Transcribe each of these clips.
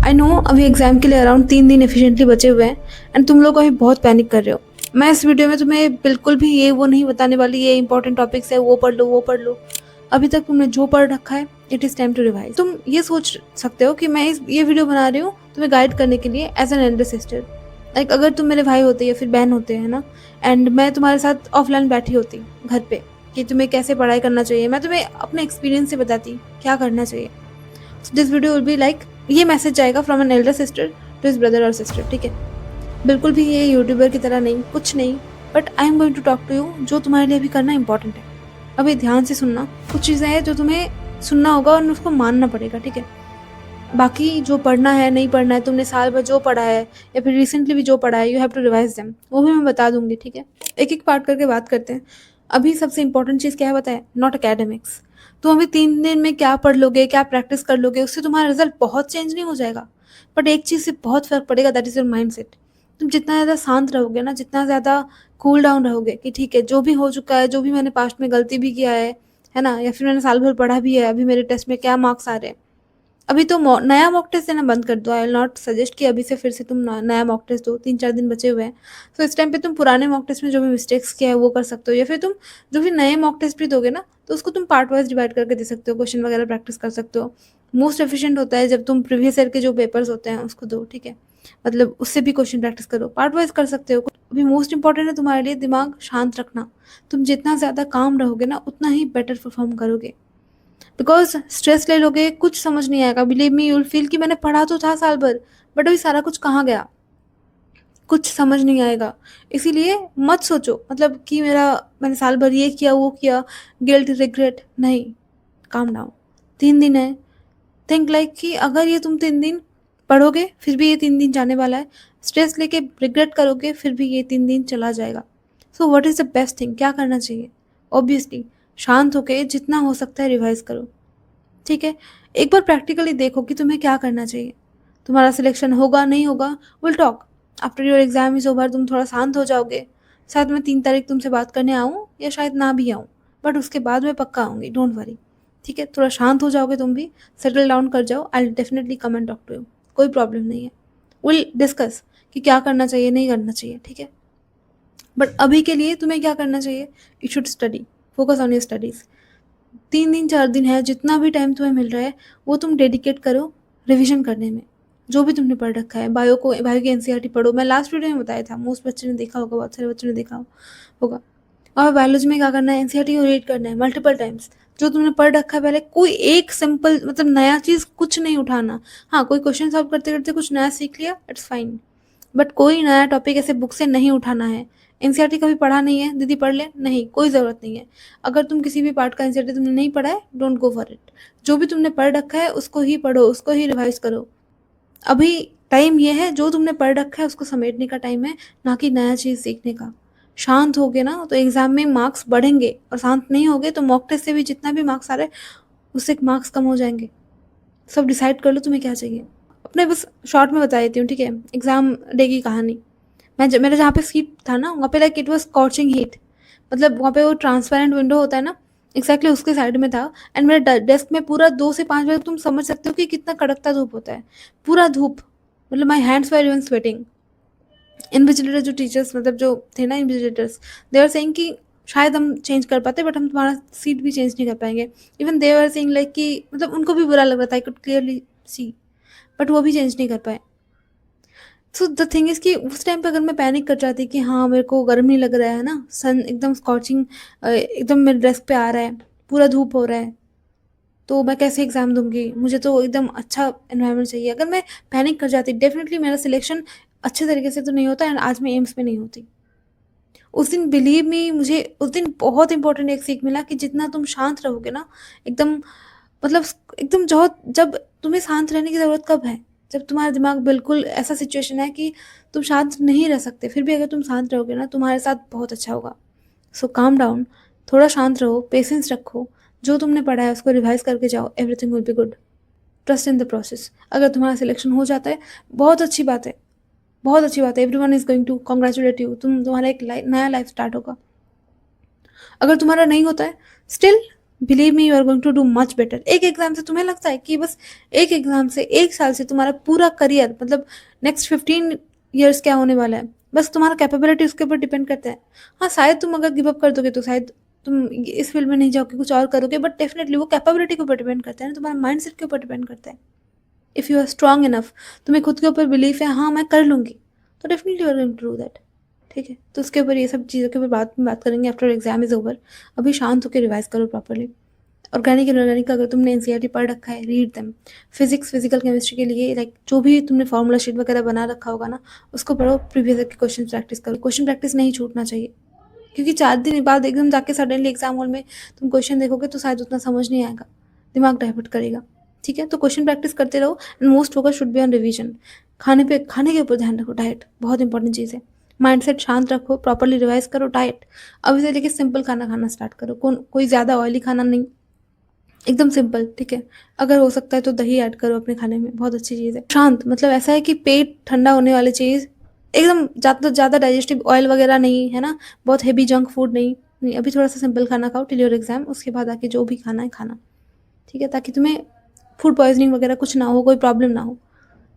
I know अभी exam के लिए अराउंड 3 दिन एफिशिएंटली बचे हुए हैं एंड तुम लोग अभी बहुत पैनिक कर रहे हो। मैं इस वीडियो में तुम्हें बिल्कुल भी ये वो नहीं बताने वाली ये इंपॉर्टेंट टॉपिक्स है वो पढ़ लो। अभी तक तुमने जो पढ़ रखा है it is time to revise. तुम ये सोच सकते हो कि मैं ये वीडियो बना रही हूँ तुम्हें गाइड करने के लिए as an elder sister. Like अगर तुम मेरे भाई होते या फिर बहन होते हैं ना, एंड मैं तुम्हारे साथ ऑफलाइन बैठी होती घर पे कि तुम्हें कैसे पढ़ाई करना चाहिए, मैं तुम्हें अपने एक्सपीरियंस से बताती क्या करना चाहिए। This video will be like ये मैसेज जाएगा from an elder sister to his brother और सिस्टर, ठीक है। बिल्कुल भी ये यूट्यूबर की तरह नहीं, कुछ नहीं, but I am going to talk to you जो तुम्हारे लिए अभी करना इंपॉर्टेंट है। अभी ध्यान से सुनना, कुछ चीज़ें हैं जो तुम्हें सुनना होगा और उसको मानना पड़ेगा, ठीक है। बाकी जो पढ़ना है नहीं पढ़ना है, तुमने साल भर जो पढ़ा है या फिर रिसेंटली भी जो पढ़ा है, you have to revise them, वो भी मैं बता दूंगी, ठीक है। एक एक पार्ट करके बात करते हैं। अभी सबसे इंपॉर्टेंट चीज़ क्या है बताए, नॉट अकेडमिक्स। तुम अभी 3 दिन में क्या पढ़ लोगे, क्या प्रैक्टिस कर लोगे, उससे तुम्हारा रिजल्ट बहुत चेंज नहीं हो जाएगा, बट एक चीज़ से बहुत फर्क पड़ेगा, that is your mind set. तुम जितना ज़्यादा शांत रहोगे ना, जितना ज़्यादा कूल डाउन रहोगे कि ठीक है जो भी हो चुका है, जो भी मैंने पास्ट में गलती भी किया है ना, या फिर मैंने साल भर पढ़ा भी है, अभी मेरे टेस्ट में क्या मार्क्स आ रहे हैं, अभी तो नया मॉक टेस्ट देना बंद कर दो। आई विल नॉट सजेस्ट कि अभी से फिर से तुम नया मॉक टेस्ट दो, 3-4 दिन बचे हुए हैं। तो इस टाइम पे तुम पुराने मॉक टेस्ट में जो भी मिस्टेक्स किया है वो कर सकते हो, या फिर तुम जो भी नए मॉक टेस्ट भी दोगे ना तो उसको तुम पार्ट वाइज डिवाइड करके दे सकते हो, क्वेश्चन वगैरह प्रैक्टिस कर सकते हो। मोस्ट एफिशिएंट होता है जब तुम प्रीवियस ईयर के जो पेपर्स होते हैं उसको दो, ठीक है। मतलब उससे भी क्वेश्चन प्रैक्टिस करो, पार्ट वाइज कर सकते हो। अभी मोस्ट इंपॉर्टेंट है तुम्हारे लिए दिमाग शांत रखना। तुम जितना ज़्यादा काम रहोगे ना उतना ही बेटर परफॉर्म करोगे। बिकॉज स्ट्रेस ले लोगे कुछ समझ नहीं आएगा, believe me you will feel कि मैंने पढ़ा तो था साल भर, बट अभी सारा कुछ कहाँ गया, कुछ समझ नहीं आएगा। इसीलिए मत सोचो मतलब कि मैंने साल भर ये किया वो किया, गिल्ट रिग्रेट नहीं। काम डाउन, 3 दिन है। थिंक लाइक कि अगर ये तुम 3 दिन पढ़ोगे फिर भी ये 3 दिन जाने वाला है, स्ट्रेस लेके रिग्रेट करोगे फिर भी ये 3 दिन चला जाएगा। So what is the best thing, क्या करना चाहिए? ऑब्वियसली शांत होके जितना हो सकता है रिवाइज करो, ठीक है। एक बार प्रैक्टिकली देखो कि तुम्हें क्या करना चाहिए। तुम्हारा सिलेक्शन होगा नहीं होगा, will talk after your exam is over. तुम थोड़ा शांत हो जाओगे, शायद मैं 3 तारीख तुमसे बात करने आऊँ या शायद ना भी आऊँ, बट उसके बाद मैं पक्का आऊँगी, डोंट वरी, ठीक है। थोड़ा शांत हो जाओगे, तुम भी सेटल डाउन कर जाओ, I definitely come and talk to you, कोई प्रॉब्लम नहीं है। विल डिस्कस कि क्या करना चाहिए नहीं करना चाहिए, ठीक है। बट अभी के लिए तुम्हें क्या करना चाहिए, you should study, focus on your studies. 3 दिन 4 दिन है, जितना भी टाइम तुम्हें मिल रहा है वो तुम डेडिकेट करो रिवीजन करने में, जो भी तुमने पढ़ रखा है। बायो की एनसीईआरटी पढ़ो, मैं लास्ट वीडियो में बताया था, मोस्ट बच्चे ने देखा होगा, बहुत सारे बच्चों ने देखा होगा। और बायोलॉजी में क्या करना है, एनसीईआरटी को रीड करना है मल्टीपल टाइम्स, जो तुमने पढ़ रखा है पहले। कोई एक सिंपल मतलब नया चीज़ कुछ नहीं उठाना। हाँ, कोई क्वेश्चन सॉल्व करते करते कुछ नया सीख लिया, इट्स फाइन, बट कोई नया टॉपिक ऐसे बुक से नहीं उठाना है। एनसीईआरटी कभी पढ़ा नहीं है, दीदी पढ़ ले, नहीं, कोई ज़रूरत नहीं है। अगर तुम किसी भी पार्ट का एनसीईआरटी तुमने नहीं पढ़ा है, डोंट गो फॉर इट। जो भी तुमने पढ़ रखा है उसको ही पढ़ो, उसको ही रिवाइज करो। अभी टाइम ये है जो तुमने पढ़ रखा है उसको समेटने का टाइम है, ना कि नया चीज़ सीखने का। शांत होगे ना तो एग्जाम में मार्क्स बढ़ेंगे, और शांत नहीं होगे तो मॉक टेस्ट से भी जितना भी मार्क्स आ रहे हैं उससे मार्क्स कम हो जाएंगे। सब डिसाइड कर लो तुम्हें क्या चाहिए। अपने बस शॉर्ट में बता देती हूँ, ठीक है। एग्जाम डे की कहानी, मेरा जहाँ पे सीट था ना वहाँ पे like it was scorching heat. मतलब वहाँ पे वो ट्रांसपेरेंट विंडो होता है ना, एक्जैक्टली उसके साइड में था। एंड मेरे डेस्क में पूरा 2 से 5 बजे, तुम समझ सकते हो कि कितना कड़कता धूप होता है, पूरा धूप। मतलब my hands were even sweating. Invigilator जो टीचर्स मतलब जो थे ना इन्विजिलेटर्स, दे आर सेइंग कि शायद हम चेंज कर पाते बट हम तुम्हारा सीट भी चेंज नहीं कर पाएंगे। Even they are saying like कि मतलब उनको भी बुरा लग रहा था, I could clearly see, but वो भी चेंज नहीं कर पाए। सो द थिंग इज़ कि उस टाइम पे अगर मैं पैनिक कर जाती कि हाँ मेरे को गर्म नहीं लग रहा है ना, सन एकदम स्कॉचिंग एकदम मेरे डेस्क पे आ रहा है, पूरा धूप हो रहा है, तो मैं कैसे एग्ज़ाम दूंगी, मुझे तो एकदम अच्छा एनवायरनमेंट चाहिए। अगर मैं पैनिक कर जाती डेफिनेटली मेरा सिलेक्शन अच्छे तरीके से तो नहीं होता एंड आज मैं एम्स में नहीं होती। उस दिन बिलीव मी, मुझे उस दिन बहुत इंपॉर्टेंट एक सीख मिला कि जितना तुम शांत रहोगे ना, एकदम मतलब एकदम जो जब तुम्हें शांत रहने की ज़रूरत कब है, जब तुम्हारा दिमाग बिल्कुल ऐसा सिचुएशन है कि तुम शांत नहीं रह सकते, फिर भी अगर तुम शांत रहोगे ना तुम्हारे साथ बहुत अच्छा होगा। सो काम डाउन, थोड़ा शांत रहो, पेशेंस रखो, जो तुमने पढ़ा है उसको रिवाइज करके जाओ, everything will be good. Trust in the process. अगर तुम्हारा सिलेक्शन हो जाता है बहुत अच्छी बात है, बहुत अच्छी बात है, everyone is going to congratulate you, तुम्हारा एक नया लाइफ स्टार्ट होगा। अगर तुम्हारा नहीं होता है, still believe me you are going to do much better. एक एग्जाम से तुम्हें लगता है कि बस एक एग्जाम से, एक साल से तुम्हारा पूरा करियर, मतलब नेक्स्ट 15 years क्या होने वाला है, बस तुम्हारा कैपेबिलिटी उसके ऊपर डिपेंड करता है। हाँ, शायद तुम अगर गिव अप कर दोगे तो शायद तुम इस फील्ड में नहीं जाओगे, कुछ और करोगे, बट डेफिनेटली वो कैपेबिलिटी के ऊपर डिपेंड करता है ना, तुम्हारा माइंडसेट के ऊपर डिपेंड करता है। If you are strong enough, तुम्हें खुद के ऊपर बिलीफ है, हाँ मैं कर लूँगी, तो definitely you are going to do that. ठीक है, तो उसके ऊपर, ये सब चीज़ों के ऊपर बाद में बात करेंगे आफ्टर एग्जाम इज़ ओवर। अभी शांत होकर रिवाइज करो प्रॉपरली। ऑर्गेनिक इनऑर्गेनिक अगर तुमने एनसीईआरटी पढ़ रखा है, read them. Physics, physical chemistry के लिए लाइक जो भी तुमने फॉर्मूला शीट वगैरह बना रखा होगा ना, उसको पढ़ो, प्रीवियस ईयर के क्वेश्चन प्रैक्टिस करो। क्वेश्चन प्रैक्टिस नहीं छूटना चाहिए, क्योंकि 4 दिन बाद एकदम जाके सडनली एग्जाम हॉल में तुम क्वेश्चन देखोगे तो शायद उतना समझ नहीं आएगा, दिमाग डाइवर्ट करेगा। ठीक है, तो क्वेश्चन प्रैक्टिस करते रहो and most focus should be on revision. खाने के ऊपर ध्यान रखो, डाइट बहुत इंपॉर्टेंट चीज़ है। माइंडसेट शांत रखो, प्रॉपरली रिवाइज करो डाइट। अभी से लेके सिंपल खाना खाना स्टार्ट करो, कोई ज़्यादा ऑयली खाना नहीं, एकदम सिंपल। ठीक है, अगर हो सकता है तो दही ऐड करो अपने खाने में, बहुत अच्छी चीज़ है। शांत मतलब ऐसा है कि पेट ठंडा होने वाली चीज़, एकदम ज़्यादा डाइजेस्टिव ऑयल वगैरह नहीं है ना, बहुत हेवी जंक फूड नहीं, अभी थोड़ा सा सिंपल खाना खाओ टिल योर एग्जाम, उसके बाद आके जो भी खाना है खाना। ठीक है, ताकि तुम्हें फूड पॉइजनिंग वगैरह कुछ ना हो, कोई प्रॉब्लम ना हो।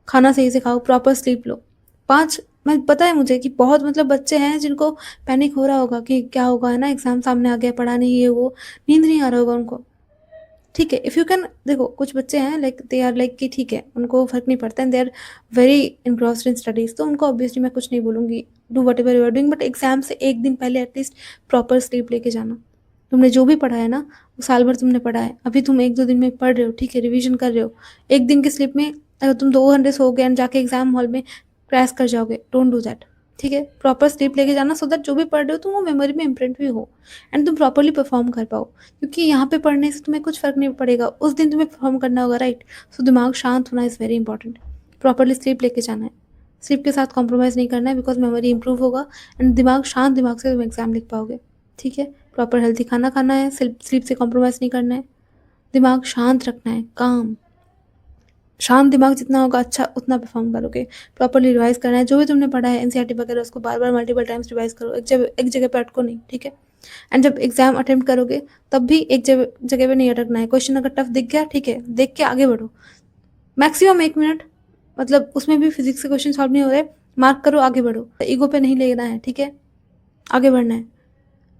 खाना सही से खाओ, प्रॉपर स्लीप लो। 5, मैं पता है मुझे कि बहुत मतलब बच्चे हैं जिनको पैनिक हो रहा होगा कि क्या होगा, है ना, एग्जाम सामने आ गया, पढ़ा नहीं, ये वो, नींद नहीं आ रहा होगा उनको। ठीक है, इफ़ यू कैन, देखो कुछ बच्चे हैं लाइक दे आर लाइक कि ठीक है उनको फ़र्क नहीं पड़ता है, they are very engrossed in studies, तो उनको ऑब्वियसली मैं कुछ नहीं बोलूँगी, do whatever you are doing, but exam से एक दिन पहले एटलीस्ट प्रॉपर स्लीप लेके जाना। तुमने जो भी पढ़ा है ना, वो साल भर तुमने पढ़ा है, अभी तुम 1-2 दिन में पढ़ रहे हो, ठीक है, रिविजन कर रहे हो। एक दिन की स्लीप में अगर तुम 2 घंटे सोओगे एंड जाके एग्जाम हॉल में क्रैश कर जाओगे, डोंट डू दैट। ठीक है, प्रॉपर स्लीप लेके जाना, सो दैट जो भी पढ़ रहे हो तुम वो मेमोरी में इम्प्रिंट भी हो एंड तुम प्रॉपरली परफॉर्म कर पाओ। क्योंकि यहाँ पे पढ़ने से तुम्हें कुछ फ़र्क नहीं पड़ेगा, उस दिन तुम्हें परफॉर्म करना होगा, राइट। सो दिमाग शांत होना is very important. Properly sleep लेके जाना है, स्लीप के साथ कॉम्प्रोमाइज़ नहीं करना है, बिकॉज मेमोरी इंप्रूव होगा एंड शांत दिमाग से तुम एग्जाम लिख पाओगे। ठीक है, प्रॉपर हेल्थी खाना खाना है, स्लीप से कॉम्प्रोमाइज़ नहीं करना है, दिमाग शांत रखना है, काम। शांत दिमाग जितना होगा अच्छा उतना परफॉर्म करोगे। प्रॉपरली रिवाइज करना है, जो भी तुमने पढ़ा है एनसीईआरटी वगैरह, उसको बार बार मल्टीपल टाइम्स रिवाइज करो, एक जगह पे अटको नहीं। ठीक है, एंड जब एग्जाम अटेम्प्ट करोगे तब भी एक जगह पे नहीं अटकना है। क्वेश्चन अगर टफ दिख गया, ठीक है, देख के आगे बढ़ो, मैक्सिमम 1 मिनट, मतलब उसमें भी फिजिक्स के क्वेश्चन सॉल्व नहीं हो रहे, मार्क करो, आगे बढ़ो, ईगो पे नहीं लेना है। ठीक है, आगे बढ़ना है।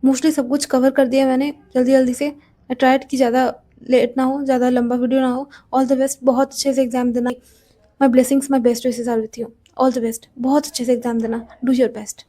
मोस्टली सब कुछ कवर कर दिया मैंने जल्दी जल्दी से। आई ट्राइड कि ज़्यादा लेट ना हो, ज़्यादा लंबा वीडियो ना हो। ऑल द बेस्ट, बहुत अच्छे से एग्जाम देना। My blessings, my best wishes are with you. All the best, बहुत अच्छे से एग्जाम देना, डू योर बेस्ट।